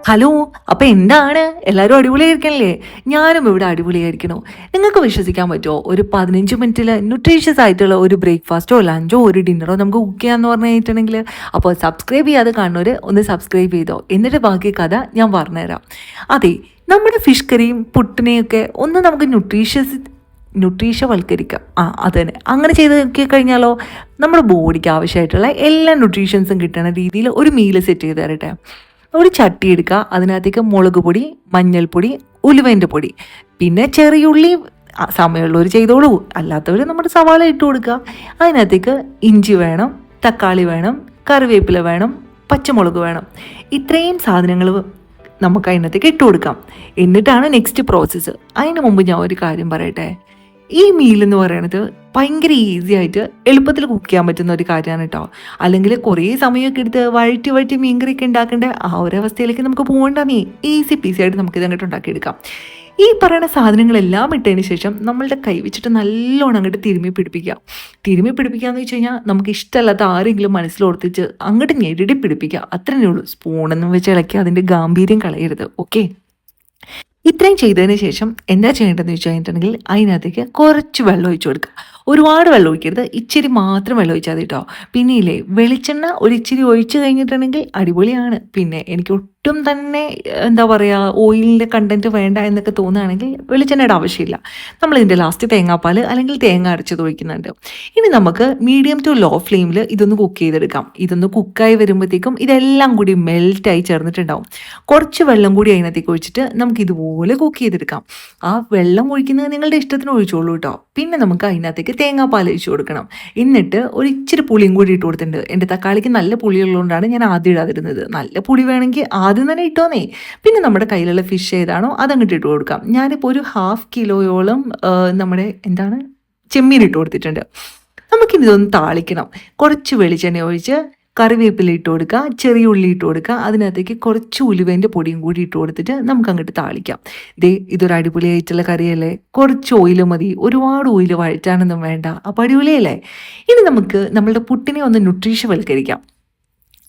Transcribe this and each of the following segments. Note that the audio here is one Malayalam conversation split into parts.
ഹലോ. അപ്പൊ എന്താണ് എല്ലാവരും അടിപൊളിയായിരിക്കണില്ലേ? ഞാനും ഇവിടെ അടിപൊളിയായിരിക്കണു. നിങ്ങൾക്ക് വിശ്വസിക്കാൻ പറ്റുമോ, ഒരു 15 മിനിറ്റിൽ ന്യൂട്രീഷ്യസ് ആയിട്ടുള്ള ഒരു ബ്രേക്ക്ഫാസ്റ്റോ ലഞ്ചോ ഒരു ഡിന്നറോ നമുക്ക് കുക്ക് ചെയ്യാന്ന് പറഞ്ഞു കഴിഞ്ഞിട്ടുണ്ടെങ്കിൽ? അപ്പോൾ സബ്സ്ക്രൈബ് ചെയ്യാതെ കാണുന്നവർ ഒന്ന് സബ്സ്ക്രൈബ് ചെയ്തോ, എന്നിട്ട് ബാക്കി കഥ ഞാൻ പറഞ്ഞുതരാം. അതെ, നമ്മുടെ ഫിഷ് കറിയും പുട്ടിനെയൊക്കെ ഒന്ന് നമുക്ക് ന്യൂട്രീഷവൽക്കരിക്കാം. അത് തന്നെ. അങ്ങനെ ചെയ്ത് നോക്കി കഴിഞ്ഞാലോ, നമ്മുടെ ബോഡിക്ക് ആവശ്യമായിട്ടുള്ള എല്ലാ ന്യൂട്രീഷൻസും കിട്ടുന്ന രീതിയിൽ ഒരു മീല് സെറ്റ് ചെയ്ത് തരട്ടെ. ഒരു ചട്ടി എടുക്കുക, അതിനകത്തേക്ക് മുളക് പൊടി, മഞ്ഞൾപ്പൊടി, ഉലുവേൻ്റെ പൊടി, പിന്നെ ചെറിയുള്ളി. സമയമുള്ളവർ ചെയ്തോളൂ, അല്ലാത്തവർ നമ്മുടെ സവാള ഇട്ട് കൊടുക്കുക. അതിനകത്തേക്ക് ഇഞ്ചി വേണം, തക്കാളി വേണം, കറിവേപ്പില വേണം, പച്ചമുളക് വേണം. ഇത്രയും സാധനങ്ങൾ നമുക്ക് അതിനകത്തേക്ക് ഇട്ട് കൊടുക്കാം. എന്നിട്ടാണ് നെക്സ്റ്റ് പ്രോസസ്സ്. അതിന് മുമ്പ് ഞാൻ ഒരു കാര്യം പറയട്ടെ. ഈ മീൽ എന്ന് പറയുന്നത് ഭയങ്കര ഈസി ആയിട്ട് എളുപ്പത്തിൽ കുക്ക് ചെയ്യാൻ പറ്റുന്ന ഒരു കാര്യമാണ് കേട്ടോ. അല്ലെങ്കിൽ കുറേ സമയമൊക്കെ എടുത്ത് വഴറ്റി മീൻകറിയൊക്കെ ഉണ്ടാക്കേണ്ട ആ ഒരവസ്ഥയിലേക്ക് നമുക്ക് പോകേണ്ട. ഈസി പീസി ആയിട്ട് നമുക്കിത് അങ്ങോട്ട് ഉണ്ടാക്കിയെടുക്കാം. ഈ പറയുന്ന സാധനങ്ങളെല്ലാം ഇട്ടതിന് ശേഷം നമ്മളുടെ കൈ വെച്ചിട്ട് നല്ലോണം അങ്ങോട്ട് തിരുമ്മി പിടിപ്പിക്കുക എന്ന് വെച്ച് കഴിഞ്ഞാൽ നമുക്ക് ഇഷ്ടമല്ലാത്ത ആരെങ്കിലും മനസ്സിലോർത്തിച്ച് അങ്ങോട്ട് ഞെരടി പിടിപ്പിക്കുക. അത്രയേ ഉള്ളൂ. സ്പൂണൊന്നും വെച്ച് ഇളക്കി അതിൻ്റെ ഗാംഭീര്യം കളയരുത്. ഓക്കെ. ഇത്രയും ചെയ്തതിന് ശേഷം എന്താ ചെയ്യേണ്ടതെന്ന് വെച്ച് കഴിഞ്ഞിട്ടുണ്ടെങ്കിൽ അതിനകത്തേക്ക് കുറച്ച് വെള്ളം ഒഴിച്ചു കൊടുക്കുക. ഒരുപാട് വെള്ളം ഒഴിക്കരുത്, ഇച്ചിരി മാത്രം വെള്ളം ഒഴിച്ചാൽ മതി കേട്ടോ. പിന്നെയില്ലേ, വെളിച്ചെണ്ണ ഒരു ഇച്ചിരി ഒഴിച്ച് കഴിഞ്ഞിട്ടുണ്ടെങ്കിൽ അടിപൊളിയാണ്. പിന്നെ എനിക്ക് ഒട്ടും തന്നെ എന്താ പറയുക, ഓയിലിൻ്റെ കണ്ടൻറ്റ് വേണ്ട എന്നൊക്കെ തോന്നുകയാണെങ്കിൽ വെളിച്ചെണ്ണയുടെ ആവശ്യമില്ല. നമ്മളിതിൻ്റെ ലാസ്റ്റ് തേങ്ങാപ്പാൽ അല്ലെങ്കിൽ തേങ്ങ അരച്ചത് ഒഴിക്കുന്നുണ്ട്. ഇനി നമുക്ക് മീഡിയം ടു ലോ ഫ്ലെയിമിൽ ഇതൊന്ന് കുക്ക് ചെയ്തെടുക്കാം. ഇതൊന്ന് കുക്കായി വരുമ്പോഴത്തേക്കും ഇതെല്ലാം കൂടി മെൽറ്റായി ചേർന്നിട്ടുണ്ടാവും. കുറച്ച് വെള്ളം കൂടി അതിനകത്തേക്ക് ഒഴിച്ചിട്ട് നമുക്ക് ഇതുപോലെ കുക്ക് ചെയ്തെടുക്കാം. ആ വെള്ളം ഒഴിക്കുന്നത് നിങ്ങളുടെ ഇഷ്ടത്തിന് ഒഴിച്ചോളൂ കേട്ടോ. പിന്നെ നമുക്ക് അതിനകത്തേക്ക് തേങ്ങാപ്പാൽ ഒഴിച്ച് കൊടുക്കണം. എന്നിട്ട് ഒരു ഇച്ചിരി പുളിയും കൂടി ഇട്ട് കൊടുത്തിട്ടുണ്ട്. എൻ്റെ തക്കാളിക്ക് നല്ല പുളിയുള്ളതുകൊണ്ടാണ് ഞാൻ ആദ്യം ഇടാതിരുന്നത്. നല്ല പുളി വേണമെങ്കിൽ ആദ്യം തന്നെ ഇട്ടോന്നേ. പിന്നെ നമ്മുടെ കയ്യിലുള്ള ഫിഷ് ഏതാണോ അതങ്ങോട്ട് ഇട്ട് കൊടുക്കാം. ഞാനിപ്പോൾ ഒരു 1/2 കിലോയോളം നമ്മുടെ ചെമ്മീൻ ഇട്ട് കൊടുത്തിട്ടുണ്ട്. നമുക്കിതൊന്ന് താളിക്കണം. കുറച്ച് വെളിച്ചെണ്ണ ഒഴിച്ച് കറിവേപ്പില ഇട്ട് കൊടുക്കുക, ചെറിയ ഉള്ളി ഇട്ട് കൊടുക്കുക, അതിനകത്തേക്ക് കുറച്ച് ഉലുവേൻ്റെ പൊടിയും കൂടി ഇട്ട് കൊടുത്തിട്ട് നമുക്ക് അങ്ങോട്ട് താളിക്കാം. ഇതൊരു അടിപൊളിയായിട്ടുള്ള കറിയല്ലേ. കുറച്ച് ഓയിൽ മതി, ഒരുപാട് ഓയിൽ വഴറ്റാനൊന്നും വേണ്ട. അപ്പോൾ അടിപൊളിയല്ലേ. ഇനി നമുക്ക് നമ്മളുടെ പുട്ടിനെ ഒന്ന് ന്യൂട്രീഷവൽക്കരിക്കാം.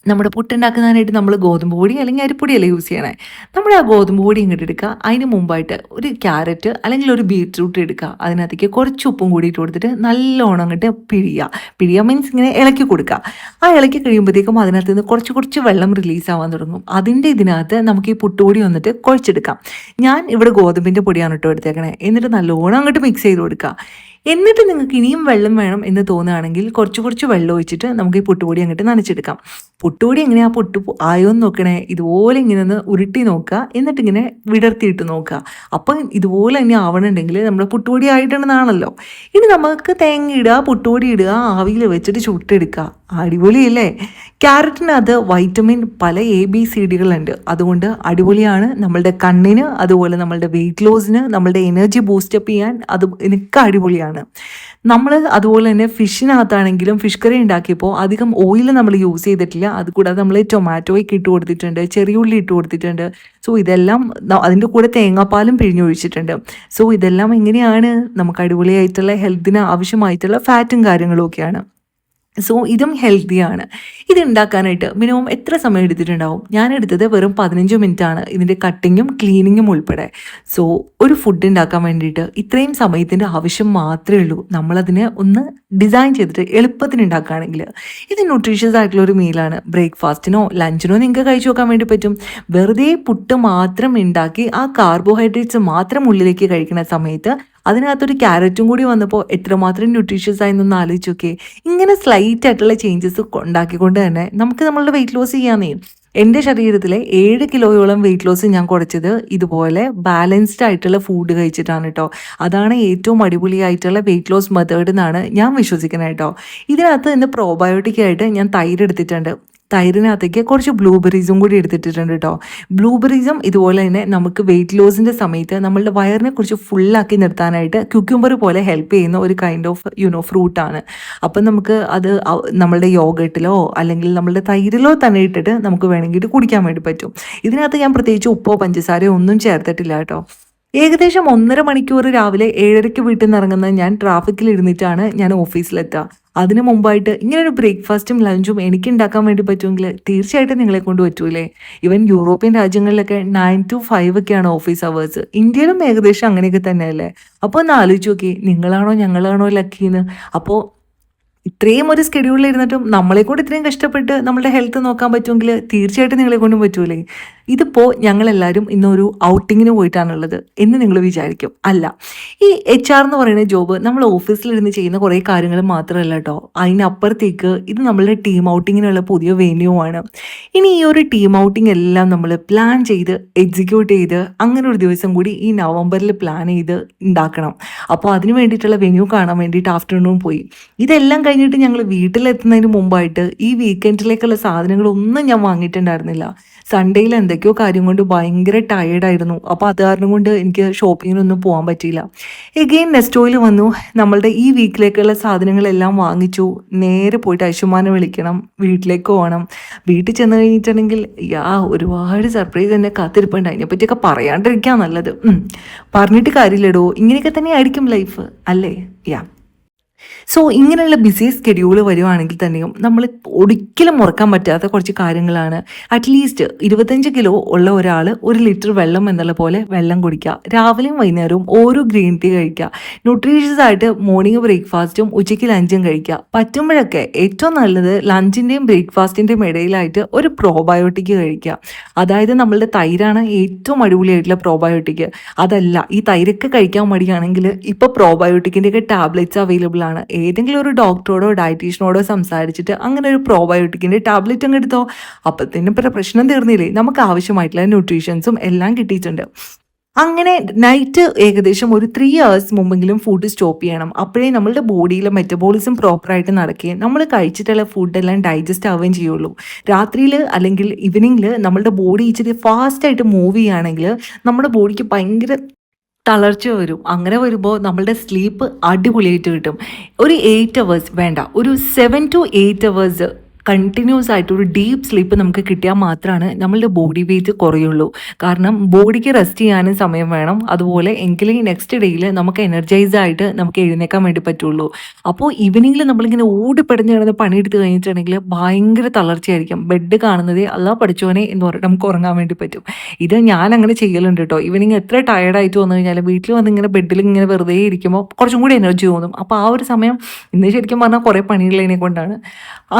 നമ്മുടെ പുട്ടുണ്ടാക്കുന്നതിനായിട്ട് നമ്മൾ ഗോതമ്പ് പൊടി അല്ലെങ്കിൽ അരിപ്പൊടിയല്ലേ യൂസ് ചെയ്യണേ. നമ്മുടെ ആ ഗോതമ്പ് പൊടി ഇങ്ങോട്ട് എടുക്കുക. അതിന് മുമ്പായിട്ട് ഒരു ക്യാരറ്റ് അല്ലെങ്കിൽ ഒരു ബീറ്റ്റൂട്ട് എടുക്കുക. അതിനകത്തേക്ക് കുറച്ച് ഉപ്പും കൂടി ഇട്ട് കൊടുത്തിട്ട് നല്ലോണം അങ്ങോട്ട് പിഴിയുക മീൻസ് ഇങ്ങനെ ഇളക്കി കൊടുക്കുക. ആ ഇളക്കി കഴിയുമ്പോഴത്തേക്കും അതിനകത്ത് നിന്ന് കുറച്ച് വെള്ളം റിലീസ് ആവാൻ തുടങ്ങും. അതിൻ്റെ ഇതിനകത്ത് നമുക്ക് ഈ പുട്ടുപൊടി വന്നിട്ട് കുഴച്ചെടുക്കാം. ഞാൻ ഇവിടെ ഗോതമ്പിൻ്റെ പൊടിയാണ് ഇട്ട് എടുത്തേക്കണേ. എന്നിട്ട് നല്ലോണം അങ്ങോട്ട് മിക്സ് ചെയ്ത് കൊടുക്കുക. എന്നിട്ട് നിങ്ങൾക്ക് ഇനിയും വെള്ളം വേണം എന്ന് തോന്നുകയാണെങ്കിൽ കുറച്ച് വെള്ളം ഒഴിച്ചിട്ട് നമുക്ക് ഈ പുട്ടുപൊടി അങ്ങോട്ട് നനച്ചെടുക്കാം. പുട്ടുപൊടി എങ്ങനെയാ ആയോന്ന് നോക്കണേ. ഇതുപോലെ ഇങ്ങനെ ഒന്ന് ഉരുട്ടി നോക്കുക, എന്നിട്ട് ഇങ്ങനെ വിടർത്തിയിട്ട് നോക്കുക. അപ്പം ഇതുപോലെ തന്നെ ആവണമെങ്കിൽ നമ്മുടെ പുട്ടുപൊടി ആയിട്ടുണ്ടെന്നാണല്ലോ. ഇനി നമുക്ക് തേങ്ങ ഇടുക, പുട്ടുപൊടി ഇടുക, ആവിയിൽ വെച്ചിട്ട് ചുട്ടെടുക്കുക. അടിപൊളിയല്ലേ. ക്യാരറ്റിനകത്ത് വൈറ്റമിൻ പല ABCDകളുണ്ട്. അതുകൊണ്ട് അടിപൊളിയാണ്. നമ്മളുടെ കണ്ണിന്, അതുപോലെ നമ്മളുടെ വെയിറ്റ് ലോസിന്, നമ്മളുടെ എനർജി ബൂസ്റ്റപ്പ് ചെയ്യാൻ എനിക്ക് അടിപൊളിയാണ്. നമ്മൾ അതുപോലെ തന്നെ ഫിഷിനകത്താണെങ്കിലും ഫിഷ് കറി ഉണ്ടാക്കിയപ്പോൾ അധികം ഓയിൽ നമ്മൾ യൂസ് ചെയ്തിട്ടില്ല. അതുകൂടാതെ നമ്മൾ ടൊമാറ്റോയ്ക്ക് ഇട്ട് കൊടുത്തിട്ടുണ്ട്, ചെറിയുള്ളി ഇട്ട് കൊടുത്തിട്ടുണ്ട്. സോ ഇതെല്ലാം അതിൻ്റെ കൂടെ തേങ്ങാപ്പാലും പിഴിഞ്ഞൊഴിച്ചിട്ടുണ്ട്. സോ ഇതെല്ലാം എങ്ങനെയാണ് നമുക്ക് അടിപൊളിയായിട്ടുള്ള ഹെൽത്തിന് ആവശ്യമായിട്ടുള്ള ഫാറ്റും കാര്യങ്ങളും ഒക്കെയാണ്. സോ ഇതും ഹെൽത്തിയാണ്. ഇത് ഉണ്ടാക്കാനായിട്ട് മിനിമം എത്ര സമയം എടുത്തിട്ടുണ്ടാവും? ഞാൻ എടുത്തത് വെറും 15 മിനിറ്റാണ്, ഇതിൻ്റെ കട്ടിങ്ങും ക്ലീനിങ്ങും ഉൾപ്പെടെ. സോ ഒരു ഫുഡ് ഉണ്ടാക്കാൻ വേണ്ടിയിട്ട് ഇത്രയും സമയത്തിൻ്റെ ആവശ്യം മാത്രമേ ഉള്ളൂ. നമ്മളതിനെ ഒന്ന് ഡിസൈൻ ചെയ്തിട്ട് എളുപ്പത്തിന് ഉണ്ടാക്കുകയാണെങ്കിൽ. ഇത് ന്യൂട്രീഷ്യസ് ആയിട്ടുള്ള ഒരു മീലാണ്. ബ്രേക്ക്ഫാസ്റ്റിനോ ലഞ്ചിനോ നിങ്ങൾക്ക് കഴിച്ചു നോക്കാൻ വേണ്ടി പറ്റും. വെറുതെ പുട്ട് മാത്രം ഉണ്ടാക്കി ആ കാർബോഹൈഡ്രേറ്റ്സ് മാത്രം ഉള്ളിലേക്ക് കഴിക്കുന്ന സമയത്ത് അതിനകത്തൊരു ക്യാരറ്റും കൂടി വന്നപ്പോൾ എത്രമാത്രം ന്യൂട്രീഷ്യസ് ആയെന്നൊന്ന് ആലോചിച്ച് നോക്കിയേ. ഇങ്ങനെ സ്ലൈറ്റ് ആയിട്ടുള്ള ചേഞ്ചസ് ഉണ്ടാക്കിക്കൊണ്ട് തന്നെ നമുക്ക് നമ്മളുടെ വെയിറ്റ് ലോസ് ചെയ്യാന്നേ. എൻ്റെ ശരീരത്തിലെ 7 കിലോയോളം വെയിറ്റ് ലോസ് ഞാൻ കുറച്ചത് ഇതുപോലെ ബാലൻസ്ഡ് ആയിട്ടുള്ള ഫുഡ് കഴിച്ചിട്ടാണ് കേട്ടോ. അതാണ് ഏറ്റവും അടിപൊളിയായിട്ടുള്ള വെയിറ്റ് ലോസ് മെത്തേഡ് എന്നാണ് ഞാൻ വിശ്വസിക്കുന്നത് കേട്ടോ. ഇതിനകത്ത് ഇന്ന് പ്രോബയോട്ടിക് ആയിട്ട് ഞാൻ തൈര് എടുത്തിട്ടുണ്ട്. തൈരിനകത്തേക്ക് കുറച്ച് ബ്ലൂബെറീസും കൂടി എടുത്തിട്ടുണ്ട് കേട്ടോ. ബ്ലൂബെറീസും ഇതുപോലെ തന്നെ നമുക്ക് വെയിറ്റ് ലോസിൻ്റെ സമയത്ത് നമ്മളുടെ വയറിനെ കുറിച്ച് ഫുള്ളാക്കി നിർത്താനായിട്ട് ക്യുക്യുംബർ പോലെ ഹെൽപ്പ് ചെയ്യുന്ന ഒരു കൈൻഡ് ഓഫ് ഫ്രൂട്ടാണ്. അപ്പം നമുക്ക് അത് നമ്മളുടെ യോഗട്ടിലോ അല്ലെങ്കിൽ നമ്മളുടെ തൈരിലോ തന്നെ ഇട്ടിട്ട് നമുക്ക് വേണമെങ്കിൽ കുടിക്കാൻ വേണ്ടി പറ്റും. ഇതിനകത്ത് ഞാൻ പ്രത്യേകിച്ച് ഉപ്പോ പഞ്ചസാരയോ ഒന്നും ചേർത്തിട്ടില്ല കേട്ടോ. ഏകദേശം 1.5 മണിക്കൂർ രാവിലെ 7:30 വീട്ടിൽ നിന്ന് ഇറങ്ങുന്ന ഞാൻ ട്രാഫിക്കിൽ ഇരുന്നിട്ടാണ് ഞാൻ ഓഫീസിലെത്തുക. അതിന് മുമ്പായിട്ട് ഇങ്ങനൊരു ബ്രേക്ക്ഫാസ്റ്റും ലഞ്ചും എനിക്ക് ഉണ്ടാക്കാൻ വേണ്ടി പറ്റുമെങ്കിൽ തീർച്ചയായിട്ടും നിങ്ങളെ കൊണ്ട് പറ്റൂലേ? ഈവൻ യൂറോപ്യൻ രാജ്യങ്ങളിലൊക്കെ 9 to 5 ഒക്കെയാണ് ഓഫീസ് അവേഴ്സ്. ഇന്ത്യയിലും ഏകദേശം അങ്ങനെയൊക്കെ തന്നെയല്ലേ? അപ്പോൾ ഒന്ന് ആലോചിച്ച് നോക്കിയേ, നിങ്ങളാണോ ഞങ്ങളാണോ ലക്കീന്ന്? അപ്പോൾ ഇത്രയും ഒരു സ്കെഡ്യൂളിൽ ഇരുന്നിട്ടും നമ്മളെ കൂടെ ഇത്രയും കഷ്ടപ്പെട്ട് നമ്മളുടെ ഹെൽത്ത് നോക്കാൻ പറ്റുമെങ്കിൽ തീർച്ചയായിട്ടും നിങ്ങളെ കൊണ്ടും പറ്റൂലേ? ഇതിപ്പോൾ ഞങ്ങളെല്ലാവരും ഇന്നൊരു ഔട്ടിങ്ങിന് പോയിട്ടാണുള്ളത് എന്ന് നിങ്ങൾ വിചാരിക്കും. അല്ല, ഈ HR എന്ന് പറയുന്ന ജോബ് നമ്മൾ ഓഫീസിലിരുന്ന് ചെയ്യുന്ന കുറേ കാര്യങ്ങൾ മാത്രമല്ല കേട്ടോ. അതിനപ്പുറത്തേക്ക് ഇത് നമ്മളുടെ ടീം ഔട്ടിങ്ങിനുള്ള പുതിയ വെന്യൂ ആണ്. ഇനി ഈ ഒരു ടീം ഔട്ടിംഗ് എല്ലാം നമ്മൾ പ്ലാൻ ചെയ്ത് എക്സിക്യൂട്ട് ചെയ്ത് അങ്ങനെ ഒരു ദിവസം കൂടി ഈ നവംബറിൽ പ്ലാൻ ചെയ്ത് ഉണ്ടാക്കണം. അപ്പോൾ അതിന് വേണ്ടിയിട്ടുള്ള വെന്യൂ കാണാൻ വേണ്ടിയിട്ട് ആഫ്റ്റർനൂൺ പോയി. ഇതെല്ലാം കഴിഞ്ഞിട്ട് ഞങ്ങൾ വീട്ടിലെത്തുന്നതിന് മുമ്പായിട്ട് ഈ വീക്കെൻഡിലേക്കുള്ള സാധനങ്ങളൊന്നും ഞാൻ വാങ്ങിയിട്ടുണ്ടായിരുന്നില്ല. സൺഡേയിൽ എന്തൊക്കെയോ കാര്യം കൊണ്ട് ഭയങ്കര ടയേർഡായിരുന്നു. അപ്പോൾ അത് കാരണം കൊണ്ട് എനിക്ക് ഷോപ്പിങ്ങിനൊന്നും പോകാൻ പറ്റിയില്ല. എഗെയിൻ നെസ്റ്റോയിൽ വന്നു, നമ്മളുടെ ഈ വീക്കിലേക്കുള്ള സാധനങ്ങളെല്ലാം വാങ്ങിച്ചു. നേരെ പോയിട്ട് ഐഷുമാനെ വിളിക്കണം, വീട്ടിലേക്ക് പോകണം. വീട്ടിൽ ചെന്ന് കഴിഞ്ഞിട്ടുണ്ടെങ്കിൽ ഒരുപാട് സർപ്രൈസ് എന്നെ കാത്തിരിപ്പുണ്ട്. അതിനെപ്പറ്റിയൊക്കെ പറയാണ്ടിരിക്കാൻ നല്ലത്. പറഞ്ഞിട്ട് കാര്യമില്ലടോ, ഇങ്ങനെയൊക്കെ തന്നെ ആയിരിക്കും ലൈഫ് അല്ലേ? സോ ഇങ്ങനെയുള്ള ബിസി സ്കെഡ്യൂൾ വരുവാണെങ്കിൽ തന്നെയും നമ്മൾ ഒരിക്കലും മുറക്കാൻ പറ്റാത്ത കുറച്ച് കാര്യങ്ങളാണ്. അറ്റ്ലീസ്റ്റ് 25 കിലോ ഉള്ള ഒരാൾ 1 ലിറ്റർ വെള്ളം എന്നുള്ള പോലെ വെള്ളം കുടിക്കുക. രാവിലെയും വൈകുന്നേരവും ഓരോ ഗ്രീൻ ടീ കഴിക്കുക. ന്യൂട്രീഷ്യസ് ആയിട്ട് മോർണിംഗ് ബ്രേക്ക്ഫാസ്റ്റും ഉച്ചയ്ക്ക് ലഞ്ചും കഴിക്കുക. പറ്റുമ്പോഴൊക്കെ ഏറ്റവും നല്ലത് ലഞ്ചിൻ്റെയും ബ്രേക്ക്ഫാസ്റ്റിൻ്റെയും ഇടയിലായിട്ട് ഒരു പ്രോബയോട്ടിക് കഴിക്കുക. അതായത് നമ്മളുടെ തൈരാണ് ഏറ്റവും അടിപൊളിയായിട്ടുള്ള പ്രോബയോട്ടിക്. അതല്ല, ഈ തൈരൊക്കെ കഴിക്കാൻ മടിയാണെങ്കിൽ ഇപ്പോൾ പ്രോബയോട്ടിക്കിൻ്റെയൊക്കെ ടാബ്ലറ്റ്സ് അവൈലബിൾ ആണ്. ഏതെങ്കിലും ഒരു ഡോക്ടറോടോ ഡയറ്റീഷ്യനോടോ സംസാരിച്ചിട്ട് അങ്ങനെ ഒരു പ്രോബയോട്ടിക്കിൻ്റെ ടാബ്ലറ്റ് അങ്ങ് എടുത്തോ. അപ്പത്തേനും പ്രശ്നം തീർന്നില്ലേ? നമുക്ക് ആവശ്യമായിട്ടുള്ള ന്യൂട്രീഷൻസും എല്ലാം കിട്ടിയിട്ടുണ്ട്. അങ്ങനെ നൈറ്റ് ഏകദേശം ഒരു 3 hours മുമ്പെങ്കിലും ഫുഡ് സ്റ്റോപ്പ് ചെയ്യണം. അപ്പോഴേ നമ്മളുടെ ബോഡിയിലെ മെറ്റബോളിസം പ്രോപ്പറായിട്ട് നടക്കുകയും നമ്മൾ കഴിച്ചിട്ടുള്ള ഫുഡെല്ലാം ഡൈജസ്റ്റ് ആവുകയും ചെയ്യുള്ളൂ. രാത്രിയിൽ അല്ലെങ്കിൽ ഈവനിങ്ങിൽ നമ്മളുടെ ബോഡി ഇച്ചിരി ഫാസ്റ്റായിട്ട് മൂവ് ചെയ്യുകയാണെങ്കിൽ നമ്മുടെ ബോഡിക്ക് ഭയങ്കര തളർച്ച വരും. അങ്ങനെ വരുമ്പോൾ നമ്മളുടെ സ്ലീപ്പ് അടിപൊളിയായിട്ട് കിട്ടും. ഒരു 8 hours വേണ്ട, ഒരു 7 to 8 hours കണ്ടിന്യൂസ് ആയിട്ടൊരു ഡീപ്പ് സ്ലീപ്പ് നമുക്ക് കിട്ടിയാൽ മാത്രമാണ് നമ്മളുടെ ബോഡി വെയിറ്റ് കുറയുള്ളൂ. കാരണം ബോഡിക്ക് റെസ്റ്റ് ചെയ്യാനും സമയം വേണം. അതുപോലെ എങ്കിലും നെക്സ്റ്റ് ഡേയിൽ നമുക്ക് എനർജൈസ് ആയിട്ട് നമുക്ക് എഴുന്നേക്കാൻ വേണ്ടി പറ്റുള്ളൂ. അപ്പോൾ ഈവനിങ്ങിൽ നമ്മളിങ്ങനെ ഓടിപ്പടഞ്ഞ് കിടന്ന് പണിയെടുത്ത് കഴിഞ്ഞിട്ടുണ്ടെങ്കിൽ ഭയങ്കര തളർച്ചയായിരിക്കും. ബെഡ് കാണുന്നതേ അല്ലാ പഠിച്ചോനെ എന്ന് പറഞ്ഞിട്ട് നമുക്ക് ഉറങ്ങാൻ വേണ്ടി പറ്റും. ഇത് ഞാൻ അങ്ങനെ ചെയ്യലുണ്ട് കേട്ടോ. ഈവനിങ് എത്ര ടയർഡായിട്ട് വന്നു കഴിഞ്ഞാൽ വീട്ടിൽ വന്ന് ഇങ്ങനെ ബെഡിൽ ഇങ്ങനെ വെറുതെ ഇരിക്കുമ്പോൾ കുറച്ചും കൂടി എനർജി തോന്നും. അപ്പോൾ ആ ഒരു സമയം ഇന്ന് ശരിക്കും പറഞ്ഞാൽ കുറേ പണികളതിനെ കൊണ്ടാണ്.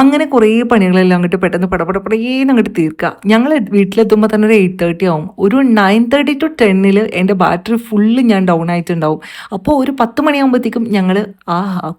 അങ്ങനെ കുറേ പണികളെല്ലാം അങ്ങോട്ട് പെട്ടെന്ന് പടപടപടേന്ന് അങ്ങോട്ട് തീർക്കുക. ഞങ്ങൾ വീട്ടിലെത്തുമ്പോൾ തന്നെ ഒരു 8:30 ആവും. ഒരു 9:30 to 10 എൻ്റെ ബാറ്ററി ഫുള്ള് ഞാൻ ഡൗൺ ആയിട്ടുണ്ടാവും. അപ്പോൾ ഒരു 10 മണിയാകുമ്പോഴത്തേക്കും ഞങ്ങൾ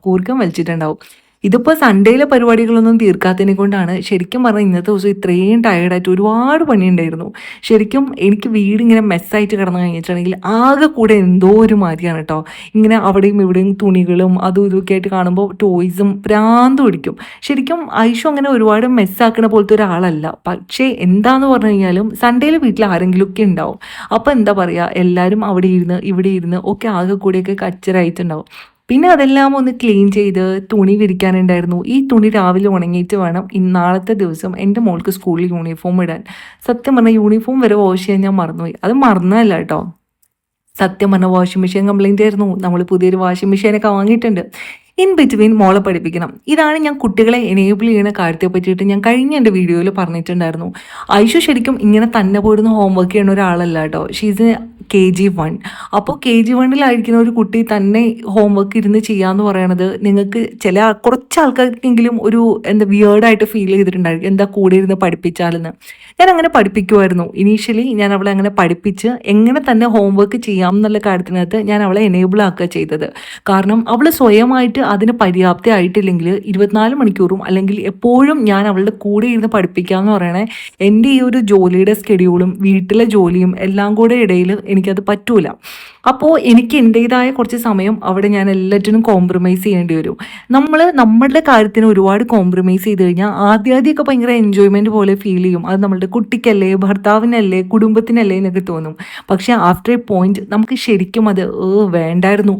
കൂർക്കം വലിച്ചിട്ടുണ്ടാവും. ഇതിപ്പോൾ സൺഡേയിലെ പരിപാടികളൊന്നും തീർക്കാത്തതിനെ കൊണ്ടാണ് ശരിക്കും പറഞ്ഞാൽ ഇന്നത്തെ ദിവസം ഇത്രയും ടയർഡായിട്ട് ഒരുപാട് പണിയുണ്ടായിരുന്നു. ശരിക്കും എനിക്ക് വീടിങ്ങനെ മെസ്സായിട്ട് കിടന്നു കഴിഞ്ഞിട്ടുണ്ടെങ്കിൽ ആകെ കൂടെ എന്തോ ഒരു മാതിരിയാണ് കേട്ടോ. ഇങ്ങനെ അവിടെയും ഇവിടെയും തുണികളും അതും ഇതൊക്കെ ആയിട്ട് കാണുമ്പോൾ ടോയ്സും ഭ്രാന്ത് പിടിക്കും. ശരിക്കും ഐഷു അങ്ങനെ ഒരുപാട് മെസ്സാക്കണ പോലത്തെ ഒരാളല്ല. പക്ഷേ എന്താന്ന് പറഞ്ഞു കഴിഞ്ഞാലും സൺഡേയിൽ വീട്ടിൽ ആരെങ്കിലുമൊക്കെ ഉണ്ടാവും. അപ്പോൾ എന്താ പറയുക, എല്ലാവരും അവിടെ ഇരുന്ന് ഇവിടെ ഇരുന്ന് ഒക്കെ ആകെ കൂടെയൊക്കെ കച്ചറായിട്ടുണ്ടാവും. പിന്നെ അതെല്ലാം ഒന്ന് ക്ലീൻ ചെയ്ത് തുണി വിരിക്കാനുണ്ടായിരുന്നു. ഈ തുണി രാവിലെ ഉണങ്ങിയിട്ട് വേണം നാളത്തെ ദിവസം എൻ്റെ മോൾക്ക് സ്കൂളിൽ യൂണിഫോം ഇടാൻ. സത്യം പറഞ്ഞാൽ യൂണിഫോം വരെ വാഷ് ചെയ്യാൻ ഞാൻ മറന്നുപോയി. അത് മറന്നതല്ല കേട്ടോ, സത്യം പറഞ്ഞാൽ വാഷിംഗ് മെഷീൻ കംപ്ലൈൻ്റ് ആയിരുന്നു. നമ്മൾ പുതിയൊരു വാഷിംഗ് മെഷീനൊക്കെ വാങ്ങിയിട്ടുണ്ട്. ഇൻ ബിറ്റ്വീൻ മോളെ പഠിപ്പിക്കണം. ഇതാണ് ഞാൻ കുട്ടികളെ എനേബിൾ ചെയ്യുന്ന കാര്യത്തെ പറ്റിയിട്ട് ഞാൻ കഴിഞ്ഞ എൻ്റെ വീഡിയോയിൽ പറഞ്ഞിട്ടുണ്ടായിരുന്നു. ഐഷു ശരിക്കും ഇങ്ങനെ തന്നെ പോയിരുന്ന ഹോംവർക്ക് ചെയ്യുന്ന ഒരാളല്ല കേട്ടോ. She's KG1. അപ്പോൾ KG1 ഒരു കുട്ടി തന്നെ ഹോംവർക്ക് ഇരുന്ന് ചെയ്യാന്ന് പറയണത് നിങ്ങൾക്ക് കുറച്ച് ആൾക്കാർക്കെങ്കിലും ഒരു വിയേർഡായിട്ട് ഫീൽ ചെയ്തിട്ടുണ്ടായിരിക്കും. എന്താ കൂടെ ഇരുന്ന് പഠിപ്പിച്ചാലെന്ന്. ഞാൻ അങ്ങനെ പഠിപ്പിക്കുമായിരുന്നു. ഇനീഷ്യലി ഞാൻ അവളെ അങ്ങനെ പഠിപ്പിച്ച് എങ്ങനെ തന്നെ ഹോംവർക്ക് ചെയ്യാം എന്നുള്ള കാര്യത്തിനകത്ത് ഞാൻ അവളെ എനേബിൾ ആക്കുക ചെയ്തത്. കാരണം അവൾ സ്വയമായിട്ട് അതിന് പര്യാപ്തമായിട്ടില്ലെങ്കിൽ 24 മണിക്കൂറും അല്ലെങ്കിൽ എപ്പോഴും ഞാൻ അവളുടെ കൂടെ ഇരുന്ന് പഠിപ്പിക്കുക എന്ന് പറയണേ എൻ്റെ ഈ ഒരു ജോലിയുടെ സ്കെഡ്യൂളും വീട്ടിലെ ജോലിയും എല്ലാം കൂടെ ഇടയിൽ എനിക്കത് പറ്റൂല. അപ്പോൾ എനിക്ക് എൻ്റേതായ കുറച്ച് സമയം അവിടെ ഞാൻ എല്ലാറ്റിനും കോംപ്രമൈസ് ചെയ്യേണ്ടി വരും. നമ്മളുടെ കാര്യത്തിന് ഒരുപാട് കോംപ്രമൈസ് ചെയ്ത് കഴിഞ്ഞാൽ ആദ്യമൊക്കെ ഭയങ്കര എൻജോയ്മെൻറ്റ് പോലെ ഫീൽ ചെയ്യും. അത് നമ്മളുടെ കുട്ടിക്കല്ലേ, ഭർത്താവിനല്ലേ, കുടുംബത്തിനല്ലേ എന്നൊക്കെ തോന്നും. പക്ഷേ ആഫ്റ്റർ എ പോയിന്റ് നമുക്ക് ശരിക്കും അത് വേണ്ടായിരുന്നു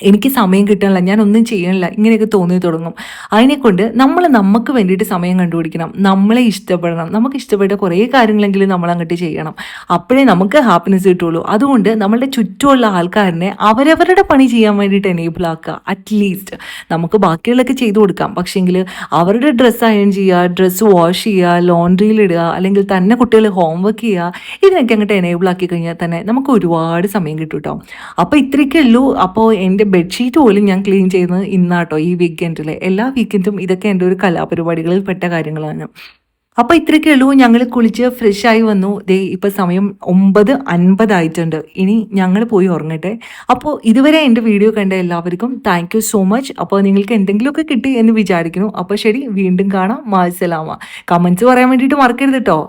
എനിക്ക് സമയം കിട്ടാനില്ല, ഞാനൊന്നും ചെയ്യണില്ല, ഇങ്ങനെയൊക്കെ തോന്നി തുടങ്ങും. അതിനെക്കൊണ്ട് നമ്മൾ നമുക്ക് വേണ്ടിയിട്ട് സമയം കണ്ടുപിടിക്കണം, നമ്മളെ ഇഷ്ടപ്പെടണം, നമുക്ക് ഇഷ്ടപ്പെട്ട കുറേ കാര്യങ്ങളെങ്കിലും നമ്മൾ അങ്ങോട്ട് ചെയ്യണം. അപ്പോഴേ നമുക്ക് ഹാപ്പിനെസ് കിട്ടുള്ളൂ. അതുകൊണ്ട് നമ്മളുടെ ചുറ്റുമുള്ള ആൾക്കാരനെ അവരവരുടെ പണി ചെയ്യാൻ വേണ്ടിയിട്ട് എനേബിൾ ആക്കുക. അറ്റ്ലീസ്റ്റ് നമുക്ക് ബാക്കിയുള്ളതൊക്കെ ചെയ്തു കൊടുക്കാം, പക്ഷേങ്കിൽ അവരുടെ ഡ്രസ്സ് അയൺ ചെയ്യുക, ഡ്രസ്സ് വാഷ് ചെയ്യുക, ലോണ്ട്രിയിലിടുക, അല്ലെങ്കിൽ തന്നെ കുട്ടികൾ ഹോംവർക്ക് ചെയ്യുക, ഇതിനൊക്കെ അങ്ങോട്ട് എനേബിൾ ആക്കി കഴിഞ്ഞാൽ തന്നെ നമുക്ക് ഒരുപാട് സമയം കിട്ടും കേട്ടോ. അപ്പോൾ ഇത്രയൊക്കെ ഉള്ളൂ. അപ്പോൾ എൻ്റെ ബെഡ്ഷീറ്റ് പോലും ഞാൻ ക്ലീൻ ചെയ്യുന്നത് ഇന്നാട്ടോ, ഈ വീക്കെൻഡിൽ. എല്ലാ വീക്കെൻഡും ഇതൊക്കെ എൻ്റെ ഒരു കലാപരിപാടികളിൽ പെട്ട കാര്യങ്ങളാണ്. അപ്പോൾ ഇത്രയൊക്കെ ഉള്ളൂ. ഞങ്ങൾ കുളിച്ച് ഫ്രഷായി വന്നു. ദേ ഇപ്പോൾ സമയം 9:50 ഇനി ഞങ്ങൾ പോയി ഉറങ്ങട്ടെ. അപ്പോൾ ഇതുവരെ എൻ്റെ വീഡിയോ കണ്ട എല്ലാവർക്കും താങ്ക് യു സോ മച്ച്. അപ്പോൾ നിങ്ങൾക്ക് എന്തെങ്കിലുമൊക്കെ കിട്ടി എന്ന് വിചാരിക്കുന്നു. അപ്പോൾ ശരി, വീണ്ടും കാണാം. മാസലാമ. കമൻറ്റ്സ് പറയാൻ വേണ്ടിയിട്ട് മറക്കരുത് കേട്ടോ.